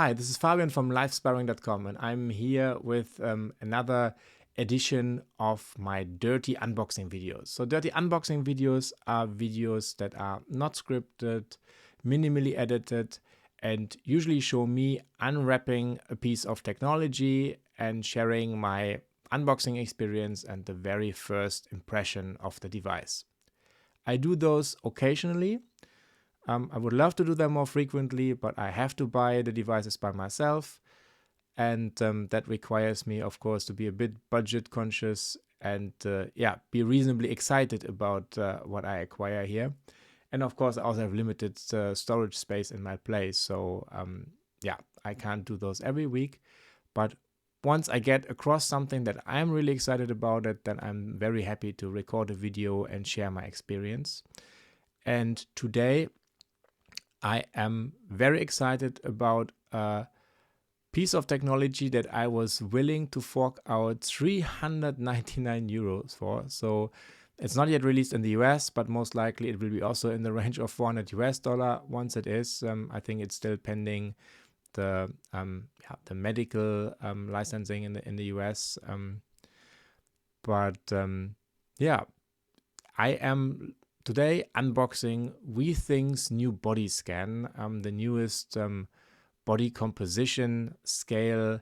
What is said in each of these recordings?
Hi, this is Fabian from Life-Sparring.com, and I'm here with another edition of my dirty unboxing videos. So dirty unboxing videos are videos that are not scripted, minimally edited, and usually show me unwrapping a piece of technology and sharing my unboxing experience and the very first impression of the device. I do those occasionally. I would love to do them more frequently, but I have to buy the devices by myself. And that requires me, of course, to be a bit budget conscious and be reasonably excited about what I acquire here. And of course, I also have limited storage space in my place. So I can't do those every week. But once I get across something that I'm really excited about it, then I'm very happy to record a video and share my experience. And today, I am very excited about a piece of technology that I was willing to fork out 399 euros for. So it's not yet released in the US, but most likely it will be also in the range of $400 US. Once it is, I think it's still pending the medical licensing in the US. I am today unboxing Withings new body scan, the newest body composition scale,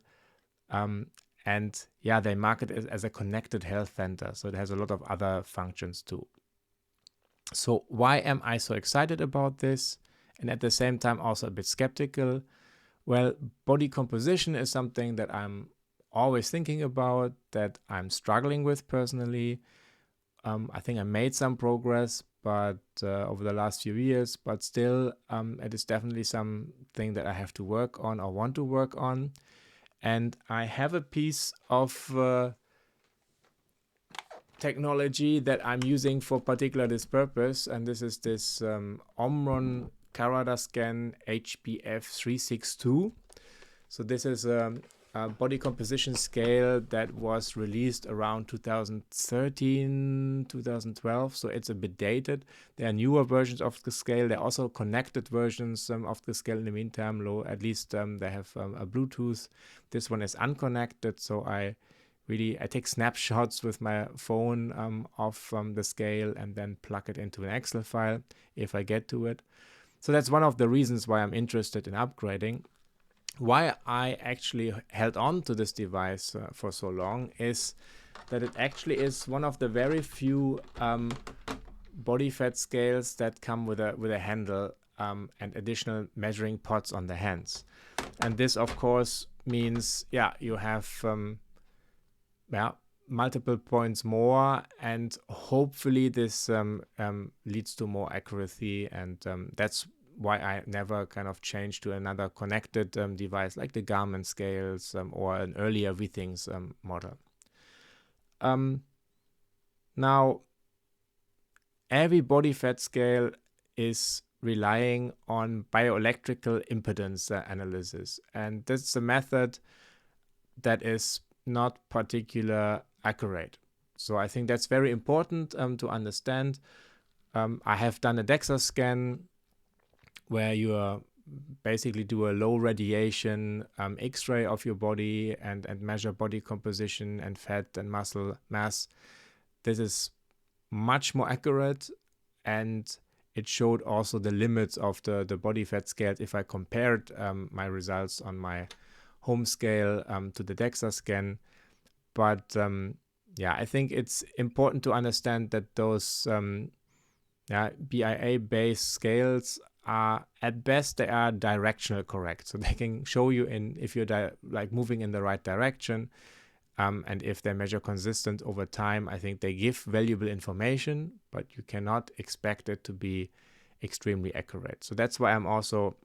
they market it as a connected health center, so it has a lot of other functions too. So why am I so excited about this and at the same time also a bit skeptical? Well, body composition is something that I'm always thinking about, that I'm struggling with personally. I think I made some progress, but over the last few years, but still it is definitely something that I have to work on or want to work on. And I have a piece of technology that I'm using for particular this purpose, and this is this Omron Caradascan HBF 362. So this is a body composition scale that was released around 2013, 2012, so it's a bit dated. There are newer versions of the scale. There are also connected versions of the scale in the meantime. At least they have a Bluetooth. This one is unconnected, so I take snapshots with my phone of the scale and then plug it into an Excel file if I get to it. So that's one of the reasons why I'm interested in upgrading. Why I actually held on to this device for so long is that it actually is one of the very few body fat scales that come with a handle and additional measuring pods on the hands. And this, of course, means you have multiple points more, and hopefully this leads to more accuracy, and that's why I never kind of changed to another connected device like the Garmin scales or an earlier Withings model. Now, every body fat scale is relying on bioelectrical impedance analysis, and that's a method that is not particularly accurate. So I think that's very important to understand. I have done a DEXA scan where you basically do a low radiation X-ray of your body and measure body composition and fat and muscle mass. This is much more accurate, and it showed also the limits of the body fat scale if I compared my results on my home scale to the DEXA scan. But I think it's important to understand that those BIA-based scales are, at best, they are directional correct. So they can show you if you're moving in the right direction, and if they measure consistent over time. I think they give valuable information, but you cannot expect it to be extremely accurate. So that's why I'm also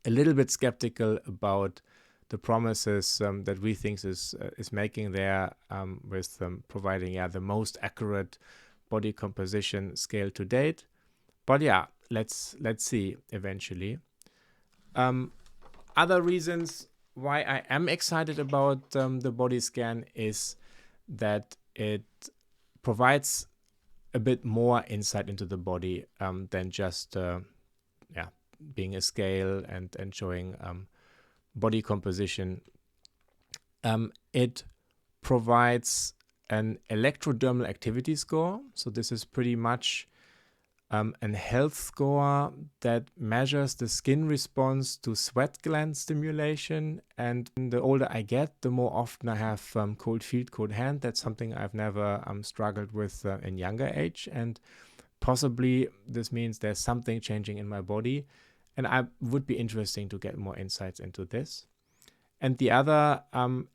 a little bit skeptical about the promises that Withings is making there with providing the most accurate body composition scale to date. But let's see eventually. Other reasons why I am excited about the body scan is that it provides a bit more insight into the body than just being a scale and showing body composition. It provides an electrodermal activity score. So this is pretty much a health score that measures the skin response to sweat gland stimulation. And the older I get, the more often I have cold feet, cold hand. That's something I've never struggled with in younger age. And possibly this means there's something changing in my body. And I would be interesting to get more insights into this. And the other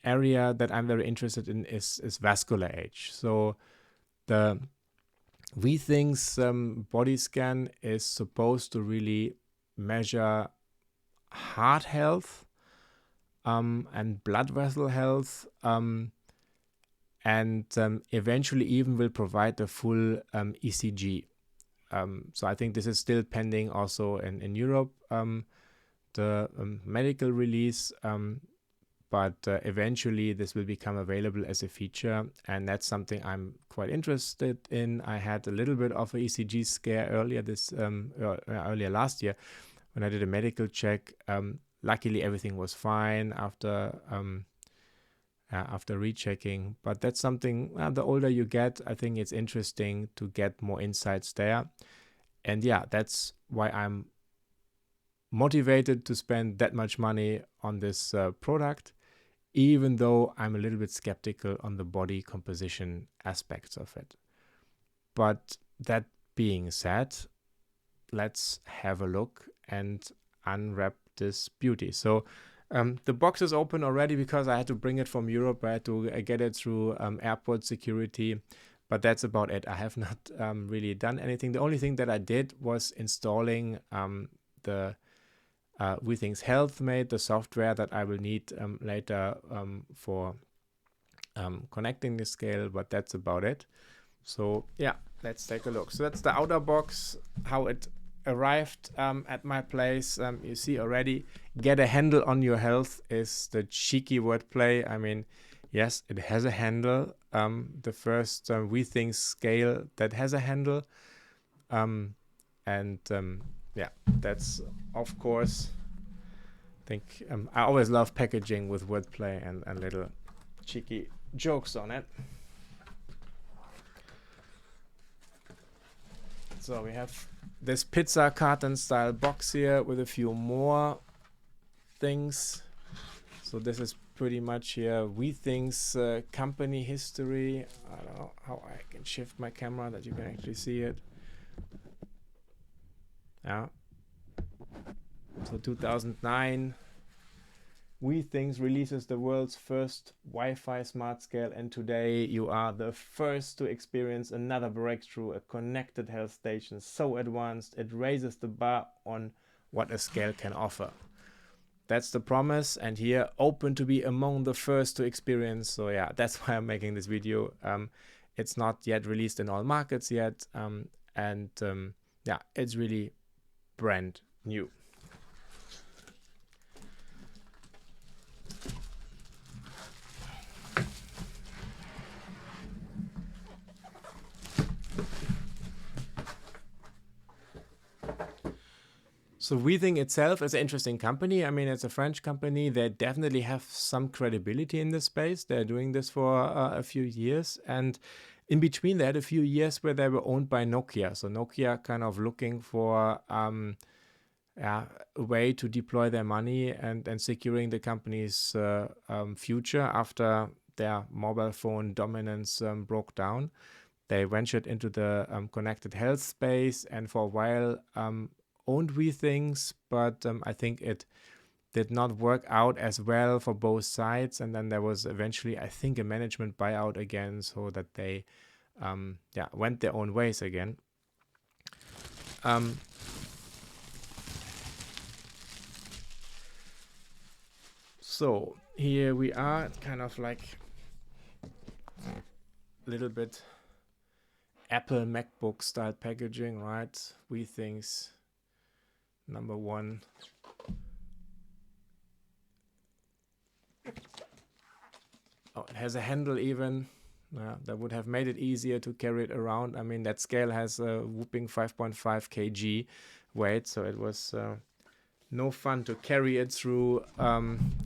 area that I'm very interested in is vascular age. So the Withings body scan is supposed to really measure heart health and blood vessel health, and eventually even will provide a full ECG. So I think this is still pending also in Europe, the medical release, but eventually this will become available as a feature, and that's something I'm quite interested in. I had a little bit of an ECG scare earlier last year when I did a medical check. Luckily, everything was fine after rechecking, but that's something, the older you get, I think it's interesting to get more insights there. And yeah, that's why I'm motivated to spend that much money on this product, even though I'm a little bit skeptical on the body composition aspects of it. But that being said, let's have a look and unwrap this beauty. So the box is open already because I had to bring it from Europe. I had to get it through airport security, but that's about it. I have not really done anything. The only thing that I did was installing the Withings HealthMate, the software that I will need later for connecting the scale, but that's about it. So yeah, let's take a look. So that's the outer box, how it arrived at my place. You see already, get a handle on your health is the cheeky wordplay. I mean, yes, it has a handle. The first Withings scale that has a handle. Yeah, that's of course, I think I always love packaging with wordplay and little cheeky jokes on it. So we have this pizza carton style box here with a few more things. So this is pretty much here Withings company history. I don't know how I can shift my camera that you can actually see it. Yeah. So 2009, Withings releases the world's first Wi-Fi smart scale, and today you are the first to experience another breakthrough, a connected health station so advanced it raises the bar on what a scale can offer. That's the promise, and here, open to be among the first to experience. So yeah, that's why I'm making this video. It's not yet released in all markets yet, yeah, it's really brand new. So Withings itself is an interesting company. I mean, it's a French company. They definitely have some credibility in this space. They're doing this for a few years. And in between, they had a few years where they were owned by Nokia. So Nokia kind of looking for a way to deploy their money and securing the company's future after their mobile phone dominance broke down. They ventured into the connected health space, and for a while owned Withings, but I think it did not work out as well for both sides. And then there was eventually, I think, a management buyout again, so that they went their own ways again. So here we are. It's kind of like a little bit Apple MacBook style packaging, right? Withings #1. Oh, it has a handle even. That would have made it easier to carry it around. I mean, that scale has a whooping 5.5 kg weight, so it was no fun to carry it through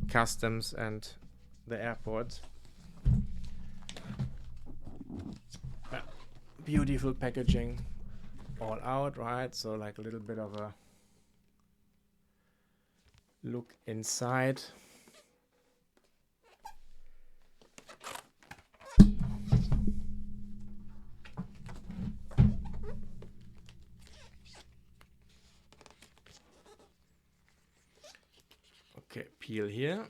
customs and the airport. Beautiful packaging all out, right? So like a little bit of a look inside. Okay, peel here.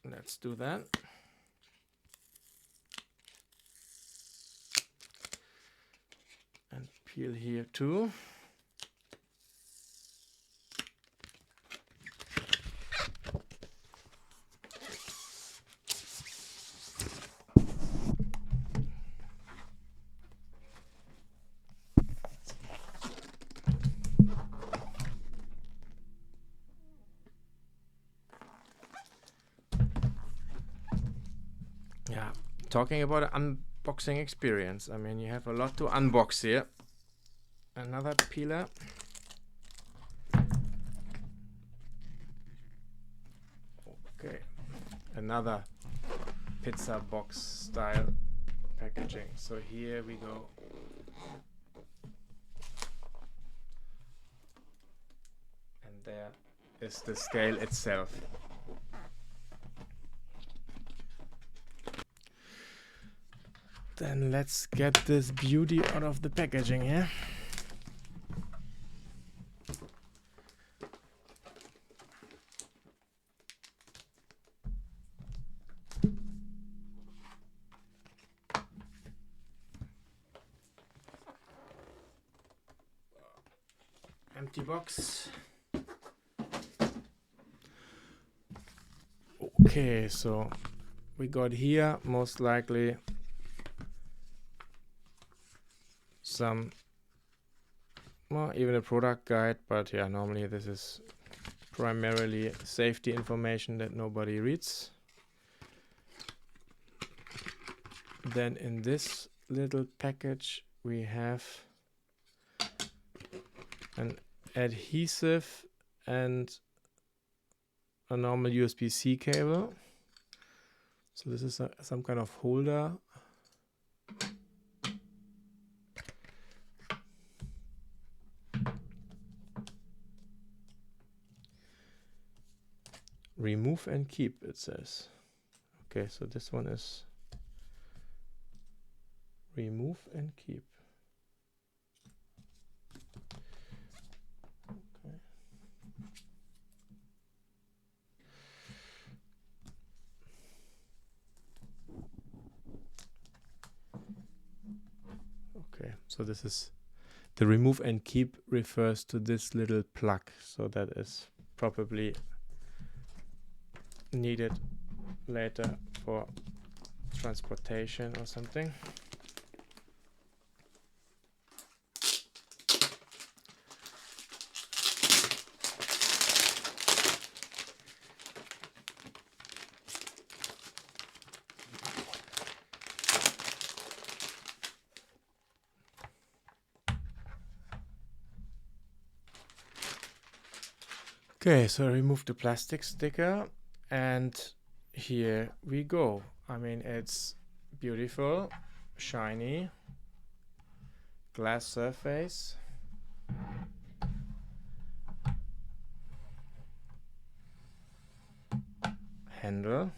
Let's do that. And peel here too. Yeah, talking about an unboxing experience. I mean, you have a lot to unbox here. Another peeler. Okay, another pizza box style packaging. So here we go. And there is the scale itself. Then let's get this beauty out of the packaging here. Empty box. Okay, so we got here most likely some, well, even a product guide, but yeah, normally this is primarily safety information that nobody reads. Then in this little package we have an adhesive and a normal USB-C cable. So this is some kind of holder. Remove and keep, it says. Okay, so this one is remove and keep. Okay. Okay, so this is the remove and keep refers to this little plug. So that is probably needed later for transportation or something. Okay, so I remove the plastic sticker and here we go. I mean, it's beautiful, shiny, glass surface. Handle.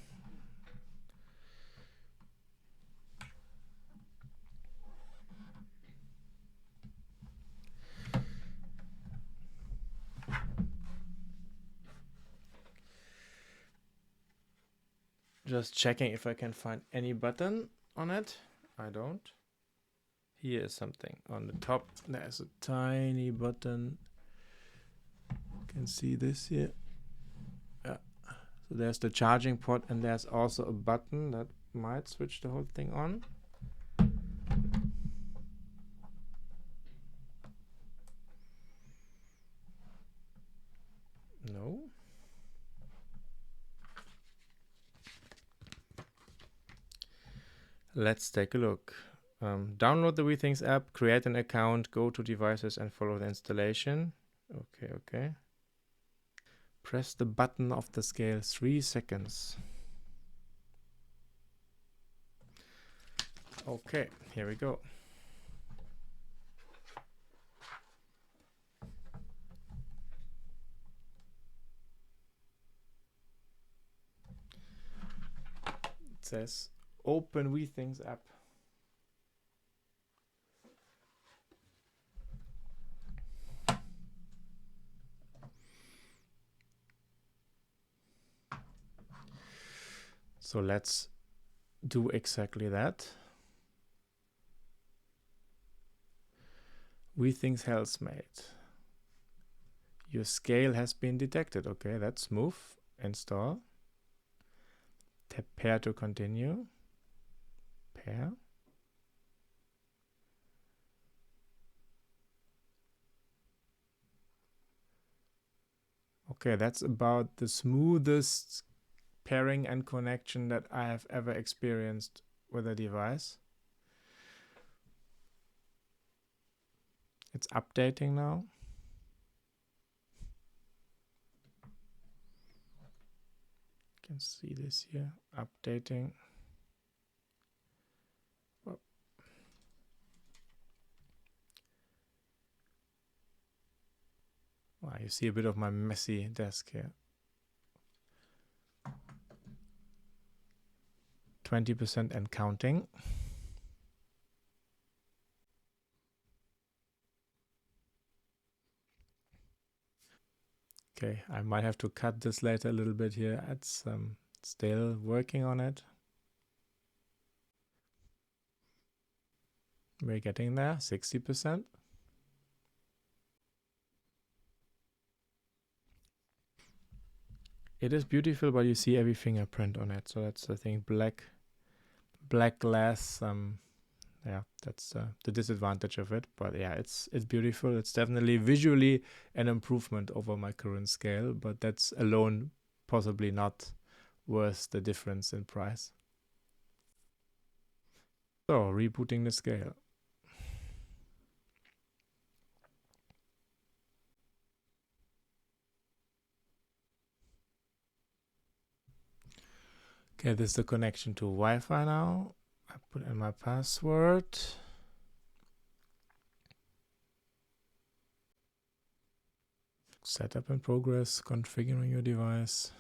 Just checking if I can find any button on it. I don't. Here is something on the top. There's a tiny button. You can see this here. Yeah. So there's the charging port and there's also a button that might switch the whole thing on. No. Let's take a look. Download the Withings app, create an account, go to devices and follow the installation. Okay. Press the button of the scale 3 seconds. Okay, here we go. It says open Withings app. So let's do exactly that. Withings HealthMate. Your scale has been detected. Okay, that's smooth. Install. Tap pair to continue. Pair. Okay, that's about the smoothest pairing and connection that I have ever experienced with a device. It's updating now. You can see this here, updating. Whoa. Wow, you see a bit of my messy desk here. 20% and counting. Okay, I might have to cut this later a little bit here. It's still working on it. We're getting there, 60%. It is beautiful, but you see every fingerprint on it. So that's, I think, black glass. Yeah, that's the disadvantage of it. But yeah, it's beautiful. It's definitely visually an improvement over my current scale, but that's alone possibly not worth the difference in price. So rebooting the scale. Okay, this is the connection to Wi-Fi now. I put in my password. Setup in progress, configuring your device.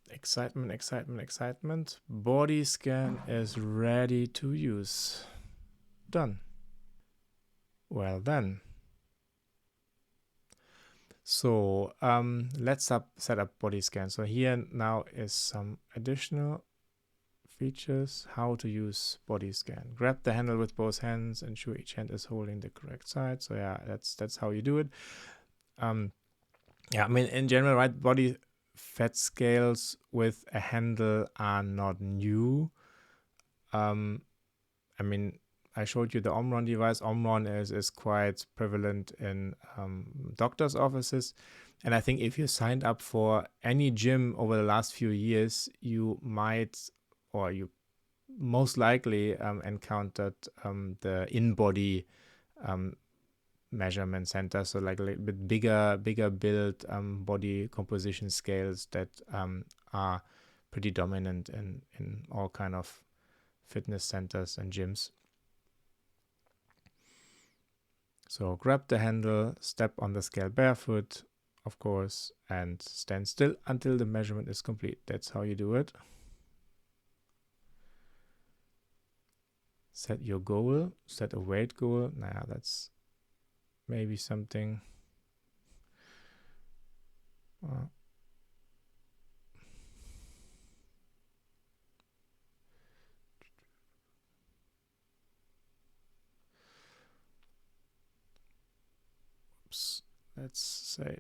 Excitement, excitement, excitement. Body scan is ready to use. Done. Well then. So let's set up body scan. So here now is some additional features. How to use body scan. Grab the handle with both hands. Ensure each hand is holding the correct side. So yeah, that's how you do it. Yeah, I mean in general, right? Body fat scales with a handle are not new. I mean, I showed you the Omron device. Omron is quite prevalent in doctors' offices. And I think if you signed up for any gym over the last few years, you might, or you most likely encountered the in-body measurement center. So like a little bit bigger build body composition scales that are pretty dominant in all kind of fitness centers and gyms. So grab the handle, step on the scale barefoot, of course, and stand still until the measurement is complete. That's how you do it. Set your goal, set a weight goal. Nah, that's maybe something. Let's say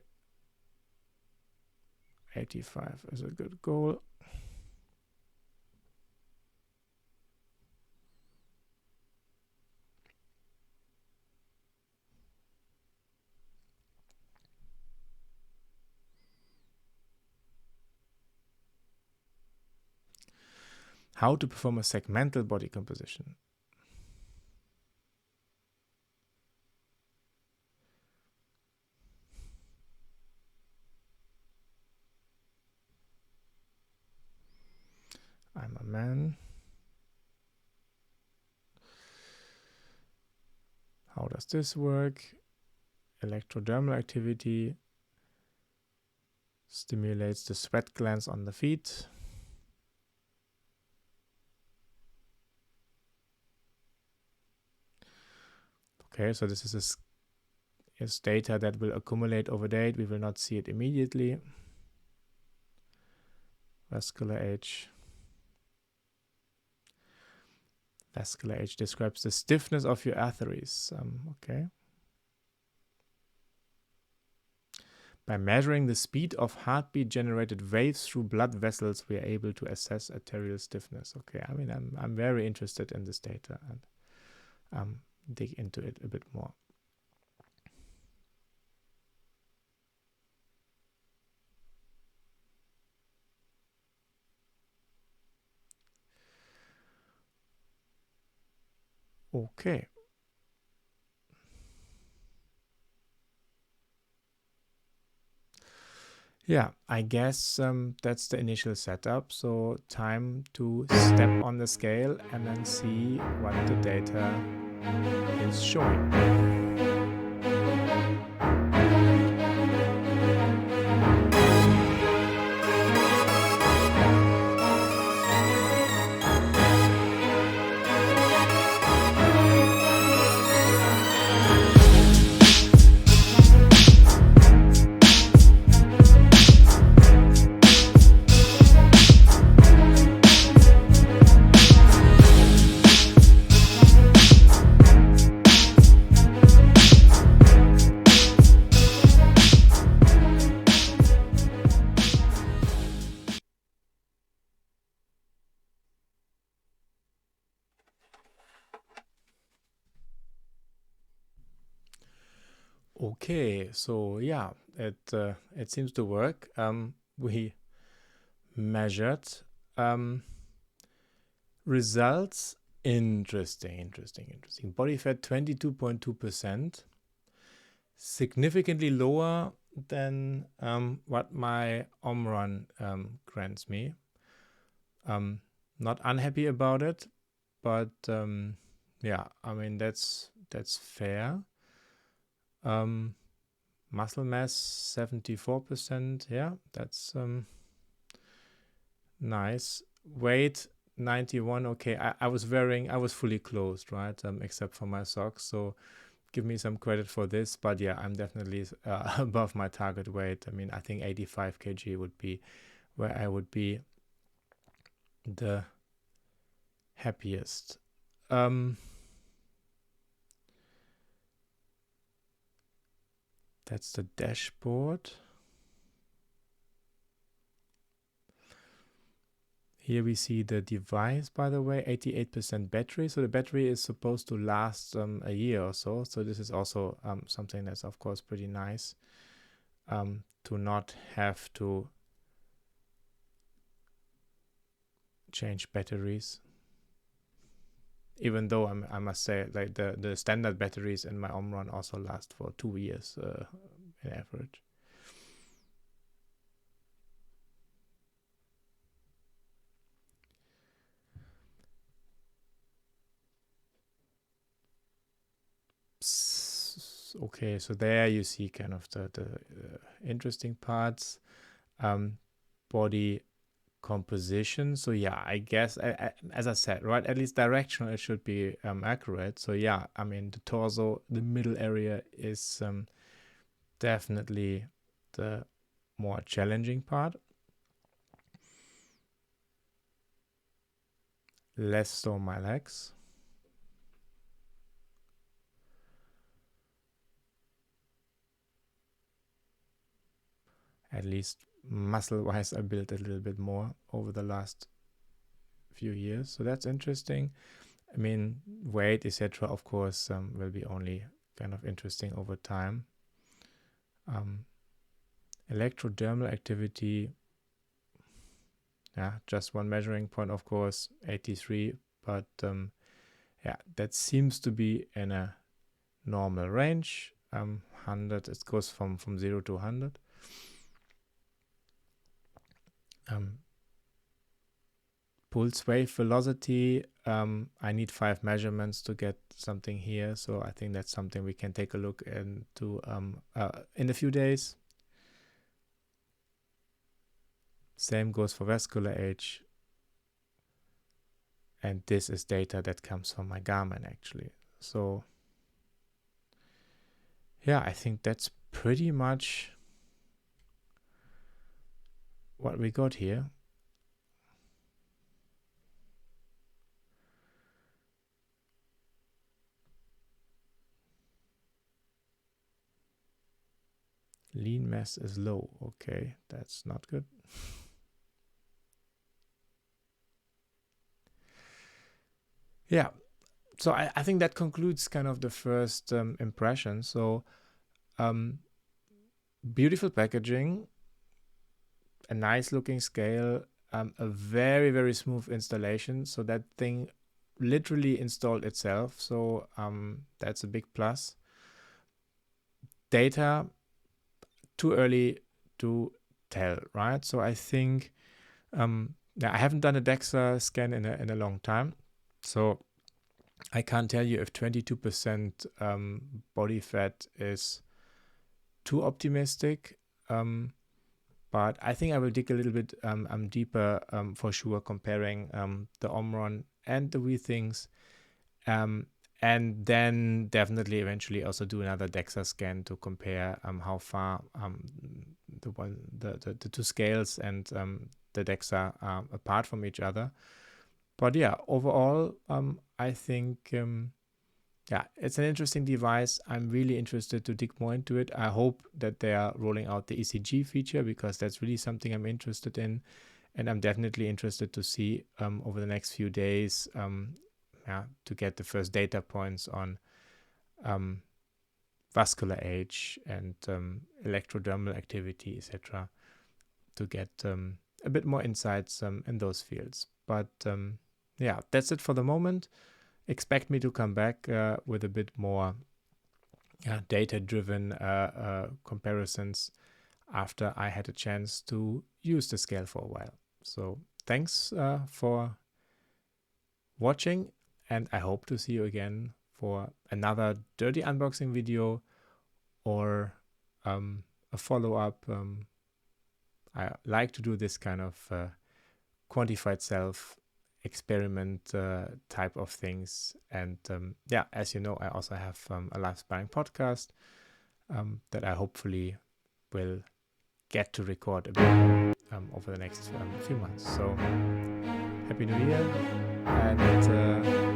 85 is a good goal. How to perform a segmental body composition. I'm a man. How does this work? Electrodermal activity stimulates the sweat glands on the feet. Okay, so this is data that will accumulate over date. We will not see it immediately. Vascular age. Vascular age describes the stiffness of your arteries. Okay. By measuring the speed of heartbeat-generated waves through blood vessels, we are able to assess arterial stiffness. Okay, I mean, I'm very interested in this data and dig into it a bit more. Okay. Yeah, I guess that's the initial setup. So time to step on the scale and then see what the data is showing. Okay, so yeah, it seems to work. We measured results. Interesting. Body fat 22.2%, significantly lower than what my Omron grants me. Not unhappy about it, but yeah, I mean that's fair. Muscle mass 74%. Yeah, that's nice. Weight 91. Okay, I was fully clothed, right? Except for my socks. So give me some credit for this. But yeah, I'm definitely above my target weight. I mean, I think 85 kg would be where I would be the happiest. That's the dashboard. Here we see the device, by the way, 88% battery. So the battery is supposed to last a year or so. So this is also something that's, of course, pretty nice to not have to change batteries. Even though I must say, like the standard batteries in my Omron also last for 2 years in average. Okay, so there you see kind of the interesting parts. Body composition. So yeah, I guess as I said, right, at least directional it should be accurate. So yeah, I mean the torso, the middle area is definitely the more challenging part. Less so my legs. At least muscle wise I built a little bit more over the last few years, so that's interesting. I mean, weight etc of course will be only kind of interesting over time. Electrodermal activity, yeah, just one measuring point, of course, 83, but yeah, that seems to be in a normal range. 100, it goes from 0 to 100. pulse wave velocity, I need 5 measurements to get something here. So I think that's something we can take a look into in a few days. Same goes for vascular age. And this is data that comes from my Garmin actually. So yeah, I think that's pretty much what we got here. Lean mass is low. Okay, that's not good. Yeah, so I think that concludes kind of the first impression. So beautiful packaging, a nice looking scale, a very, very smooth installation. So that thing literally installed itself. So that's a big plus. Data, too early to tell, right? So I think I haven't done a DEXA scan in a long time. So I can't tell you if 22% body fat is too optimistic. But I think I will dig a little bit deeper for sure, comparing the Omron and the Withings, and then definitely eventually also do another DEXA scan to compare how far the two scales and the DEXA are apart from each other. But yeah, overall, I think it's an interesting device. I'm really interested to dig more into it. I hope that they are rolling out the ECG feature, because that's really something I'm interested in. And I'm definitely interested to see over the next few days to get the first data points on vascular age and electrodermal activity, etc., to get a bit more insights in those fields. But that's it for the moment. Expect me to come back with a bit more data-driven comparisons after I had a chance to use the scale for a while. So thanks for watching, and I hope to see you again for another dirty unboxing video or a follow-up. I like to do this kind of quantified self experiment type of things. And as you know, I also have a Life-Sparring podcast that I hopefully will get to record a bit over the next few months. So happy New Year, and